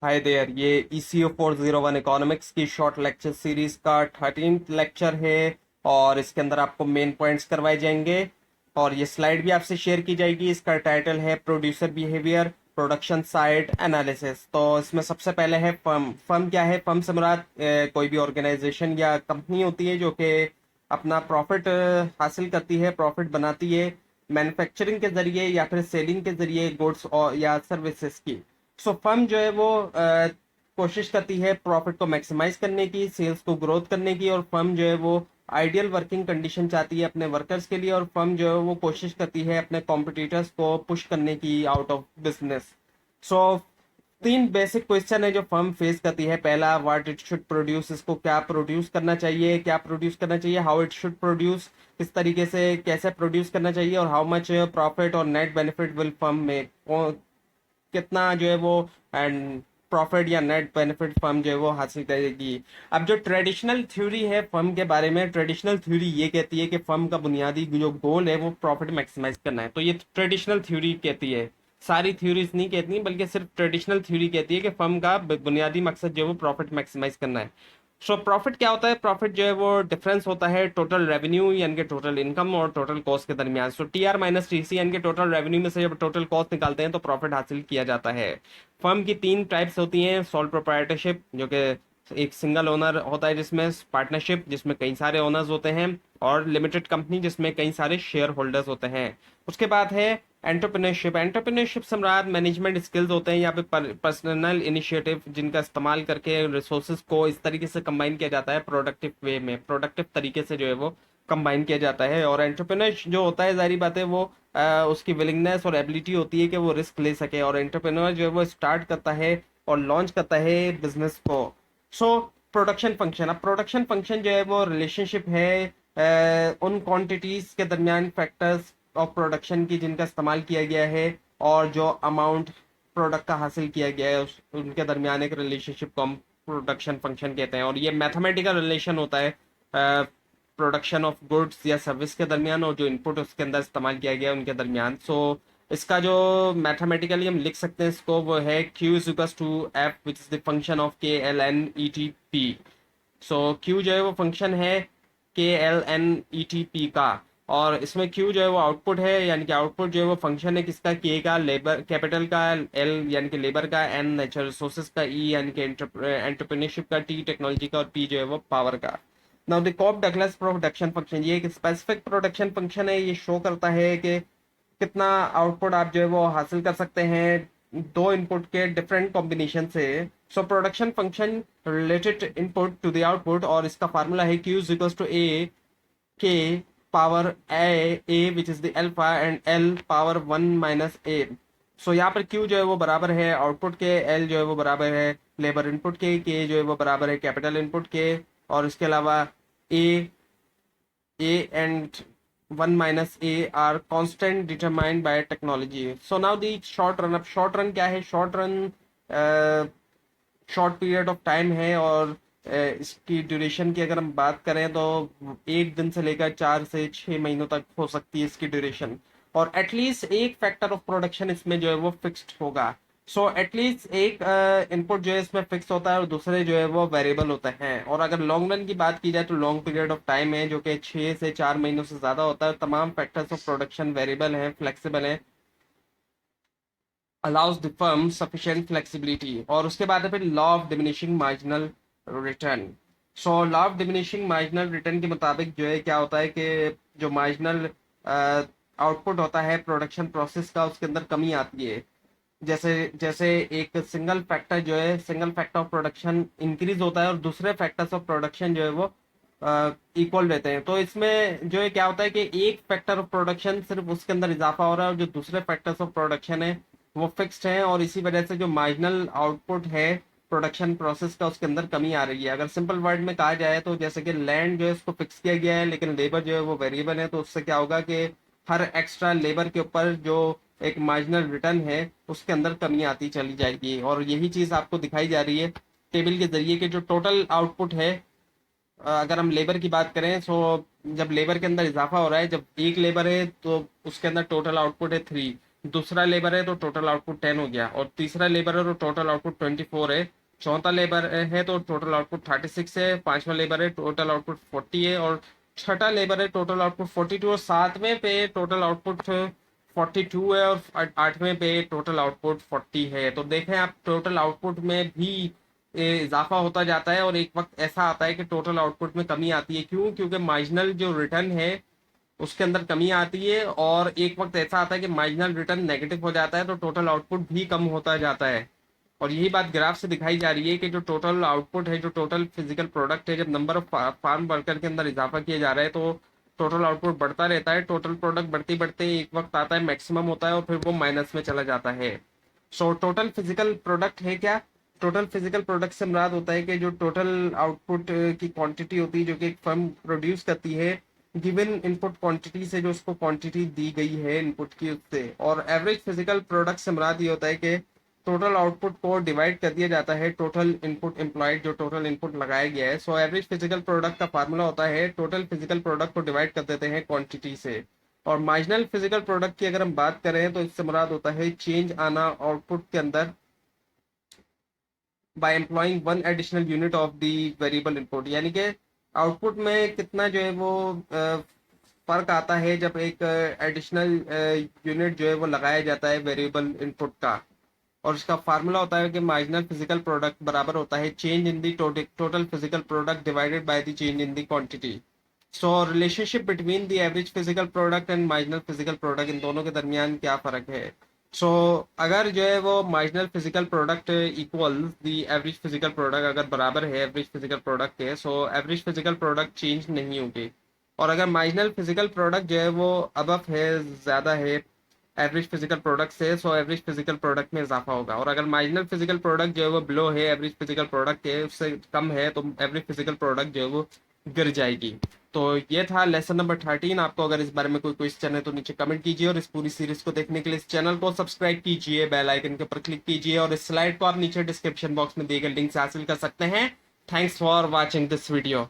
Hi there, ये ECO 401 economics की short lecture series का 13th लेक्चर है। और इसके अंदर आपको मेन पॉइंट्स करवाए जाएंगे और ये स्लाइड भी आपसे शेयर की जाएगी। इसका टाइटल है producer behaviour production side analysis. तो इसमें सबसे पहले है फर्म। फर्म क्या है? फर्म से मुराद कोई भी ऑर्गेनाइजेशन या कंपनी होती है जो कि अपना प्रॉफिट हासिल करती है, प्रॉफिट बनाती है मैन्युफैक्चरिंग के जरिए या फिर सेलिंग के जरिए गुड्स और या सर्विसेज की। सो फर्म जो है वो कोशिश करती है प्रॉफिट को मैक्सिमाइज करने की, सेल्स को ग्रोथ करने की। और फर्म जो है वो आइडियल वर्किंग कंडीशन चाहती है अपने वर्कर्स के लिए। और फर्म जो है वो कोशिश करती है अपने कॉम्पिटिटर्स को पुश करने की आउट ऑफ बिजनेस। सो तीन बेसिक क्वेश्चन है जो फर्म फेस करती है। पहला, व्हाट इट शुड प्रोड्यूस, इसको क्या प्रोड्यूस करना चाहिए, क्या प्रोड्यूस करना चाहिए। हाउ इट शुड प्रोड्यूस, किस तरीके से कैसे प्रोड्यूस करना चाहिए। और हाउ मच प्रॉफिट और net benefit will firm make, कितना जो है वो एंड प्रॉफिट या नेट बेनिफिट फर्म जो है वो हासिल करेगी। अब जो ट्रेडिशनल थ्योरी है फर्म के बारे में, ट्रेडिशनल थ्योरी ये कहती है कि फर्म का बुनियादी जो गोल है वो प्रॉफिट मैक्सिमाइज करना है। तो ये ट्रेडिशनल थ्योरी कहती है, सारी थ्योरीज नहीं कहती बल्कि सिर्फ ट्रेडिशनल थ्योरी कहती है कि फर्म का बुनियादी मकसद जो है वो प्रॉफिट मैक्सिमाइज करना है। सो प्रॉफिट क्या होता है? प्रॉफिट जो है वो डिफरेंस होता है टोटल रेवेन्यू यानी कि टोटल इनकम और टोटल कॉस्ट के दरमियान। सो TR माइनस TC यानी कि टोटल रेवेन्यू में से जब टोटल कॉस्ट निकालते हैं तो प्रॉफिट हासिल किया जाता है। फर्म की तीन टाइप्स होती हैं। सोल प्रोप्राइटरशिप जो कि एक सिंगल ओनर होता है, जिसमें पार्टनरशिप जिसमें कई सारे ओनर्स होते हैं, और लिमिटेड कंपनी जिसमें कई सारे शेयर होल्डर्स होते हैं। उसके बाद है एंटरप्रेन्योरशिप। एंटरप्रेन्योरशिप से मुराद मैनेजमेंट स्किल्स होते हैं या फिर पर्सनल इनिशिएटिव जिनका इस्तेमाल करके रिसोर्सेज को इस तरीके से कंबाइन किया जाता है प्रोडक्टिव वे में, प्रोडक्टिव तरीके से जो है वो कंबाइन किया जाता है। और एंटरप्रेन्योर जो होता है, जारी बात है वो उसकी विलिंगनेस और एबिलिटी होती है कि वो रिस्क ले सके। और एंटरप्रेन्योर जो है वो स्टार्ट करता है और लॉन्च करता है बिजनेस को। सो प्रोडक्शन फंक्शन, अब प्रोडक्शन फंक्शन जो है वो रिलेशनशिप है उन क्वांटिटीज के दरमियान फैक्टर्स ऑफ प्रोडक्शन की जिनका इस्तेमाल किया गया है और जो अमाउंट प्रोडक्ट का हासिल किया गया है उनके दरमियान एक रिलेशनशिप को हम प्रोडक्शन फंक्शन कहते हैं। और ये मैथमेटिकल रिलेशन होता है प्रोडक्शन ऑफ गुड्स या सर्विस के दरमियान और जो इनपुट उसके अंदर इस्तेमाल किया गया है उनके दरमियान। सो इसका जो मैथमेटिकली हम लिख सकते हैं इसको, वो है Q is equal to F which is the function of KLNETP। So Q जो है वो फंक्शन है KLNETP का। और इसमें Q जो है वो आउटपुट है, यानी कि आउटपुट जो है वो फंक्शन है किसका? K का, लेबर कैपिटल का, L यानी कि लेबर का, N नेचुरल रिसोर्सेज का, E यानी कि एंटरप्रेन्योरशिप का, T टेक्नोलॉजी का और P जो है वो पावर का। Now the Cobb Douglas production function, ये एक स्पेसिफिक प्रोडक्शन फंक्शन है। ये शो करता है कि कितना आउटपुट आप जो है वो हासिल कर सकते हैं दो इनपुट के डिफरेंट कॉम्बिनेशन से। So production function related input to the output, और इसका फार्मूला है Q is equal to A K power A which is the alpha and L power 1 - A। So यहाँ पर Q जो है वो बराबर है आउटपुट के, L जो है वो बराबर है लेबर इनपुट के, K जो है वो बराबर है कैपिटल इनपुट के, और इसके अलावा A and 1 - A are constant determined by technology. So now the short run, अब short run क्या है? short run short period of time है और इसकी ड्यूरेशन की अगर हम बात करें तो 1 दिन से लेकर 4 से 6 महीनों तक हो सकती है इसकी ड्यूरेशन। और एटलीस्ट एक फैक्टर ऑफ प्रोडक्शन इसमें जो है वो फिक्स्ड होगा। सो एटलीस्ट एक इनपुट जो है इसमें फिक्स होता है और दूसरे जो है वो वेरिएबल होते हैं। और अगर लॉन्ग रन की बात की जाए तो लॉन्ग पीरियड ऑफ टाइम है जो कि 6 से 4 महीनों से ज्यादा होता है। तमाम फैक्टर्स ऑफ प्रोडक्शन वेरिएबल हैं, फ्लेक्सिबल हैं, allows the firm sufficient flexibility। और उसके बाद है फिर law of diminishing marginal return. So law of diminishing marginal return के मुताबिक जो है क्या होता है कि जो मार्जिनल आउटपुट होता है प्रोडक्शन प्रोसेस का उसके अंदर कमी आती है। जैसे जैसे एक सिंगल फैक्टर जो है, single factor of production increase होता है और दूसरे फैक्टर्स ऑफ प्रोडक्शन जो है वो इक्वल रहते हैं। तो इसमें जो है क्या होता है कि एक फैक्टर ऑफ प्रोडक्शन सिर्फ उसके अंदर इजाफा हो रहा है और जो दूसरे फैक्टर्स ऑफ प्रोडक्शन है वो फिक्स्ड है। और इसी वजह से जो मार्जिनल आउटपुट है प्रोडक्शन प्रोसेस का उसके अंदर कमी आ रही है। अगर सिंपल वर्ड में कहा जाए तो जैसे कि लैंड जो है उसको फिक्स किया गया है लेकिन लेबर जो है वो वेरिएबल है, तो उससे क्या होगा कि हर एक्स्ट्रा लेबर के ऊपर जो एक मार्जिनल रिटर्न है उसके अंदर कमी आती चली जाएगी। और यही चीज आपको दिखाई जा रही है टेबल के जरिए कि जो टोटल आउटपुट है, अगर हम लेबर की बात करें तो जब लेबर के अंदर इजाफा हो रहा है, जब एक लेबर है तो उसके अंदर टोटल आउटपुट है 3। दूसरा लेबर है तो टोटल आउटपुट 10 हो गया, और तीसरा लेबर है तो टोटल आउटपुट 24 है, चौथा लेबर है तो टोटल आउटपुट 36 है, पांचवा लेबर है टोटल आउटपुट 40 है, और छठा लेबर है टोटल आउटपुट 42, और सातवें पे टोटल आउटपुट 42 है, और आठवें पे टोटल आउटपुट 40 है। तो देखें आप टोटल आउटपुट में भी इजाफा होता जाता है, और एक वक्त ऐसा आता है कि टोटल आउटपुट में कमी आती है। क्यों? क्योंकि मार्जिनल जो रिटर्न है उसके अंदर कमी आती है, और एक वक्त ऐसा आता है कि मार्जिनल रिटर्न नेगेटिव हो जाता है, तो टोटल आउटपुट भी कम होता जाता है। और यही बात ग्राफ से दिखाई जा रही है कि जो टोटल आउटपुट है, जो टोटल फिजिकल प्रोडक्ट है, जब नंबर ऑफ फार्म वर्कर के अंदर इजाफा किया जा रहा है तो टोटल आउटपुट बढ़ता रहता है। टोटल प्रोडक्ट बढ़ते बढ़ते एक वक्त आता है मैक्सिमम होता है, और फिर वो माइनस में चला जाता है। सो टोटल फिजिकल प्रोडक्ट है क्या? टोटल फिजिकल प्रोडक्ट से मुराद होता है कि जो टोटल आउटपुट की क्वांटिटी होती है जो कि एक फर्म प्रोड्यूस करती है गिवन इनपुट क्वांटिटी से, जो उसको क्वांटिटी दी गई है इनपुट की उससे। और एवरेज फिजिकल प्रोडक्ट से मुराद ये होता है कि टोटल आउटपुट को डिवाइड कर दिया जाता है टोटल इनपुट एम्प्लॉयड, जो टोटल इनपुट लगाया गया है। सो एवरेज फिजिकल प्रोडक्ट का फार्मूला होता है टोटल फिजिकल प्रोडक्ट को डिवाइड कर देते हैं क्वांटिटी से। और मार्जिनल फिजिकल प्रोडक्ट की अगर हम बात करें तो इससे मुराद होता है चेंज आना आउटपुट के अंदर by employing one additional unit of the variable input, यानी कि आउटपुट में कितना जो है वो फर्क आता है जब एक एडिशनल यूनिट जो है वो लगाया जाता है वेरिएबल इनपुट का। और इसका फार्मूला होता है कि मार्जिनल फिजिकल प्रोडक्ट बराबर होता है change in the total physical product divided by the change in the quantity. So relationship between the average physical product and marginal physical product, इन दोनों के दरमियान क्या फर्क है? सो अगर जो है वो marginal physical product equal the average physical product, अगर बराबर है एवरेज फिजिकल प्रोडक्ट के, so average physical product change नहीं होगी। और अगर मार्जिनल फिजिकल प्रोडक्ट जो है वो अबव है, ज्यादा है एवरेज फिजिकल प्रोडक्ट से, सो एवरेज फिजिकल प्रोडक्ट में इजाफा होगा। और अगर मार्जिनल फिजिकल प्रोडक्ट जो है वो बिलो है एवरेज फिजिकल प्रोडक्ट के, उससे कम है, तो एवरेज फिजिकल प्रोडक्ट जो है वो गिर जाएगी। तो ये था लेसन नंबर 13। आपको अगर इस बारे में कोई क्वेश्चन है तो नीचे कमेंट कीजिए, और इस पूरी सीरीज को देखने के लिए इस चैनल को सब्सक्राइब कीजिए, बेल आइकन के ऊपर क्लिक कीजिए, और इस स्लाइड को आप नीचे डिस्क्रिप्शन बॉक्स में दिए गए लिंक से हासिल कर सकते हैं। Thanks for watching this video.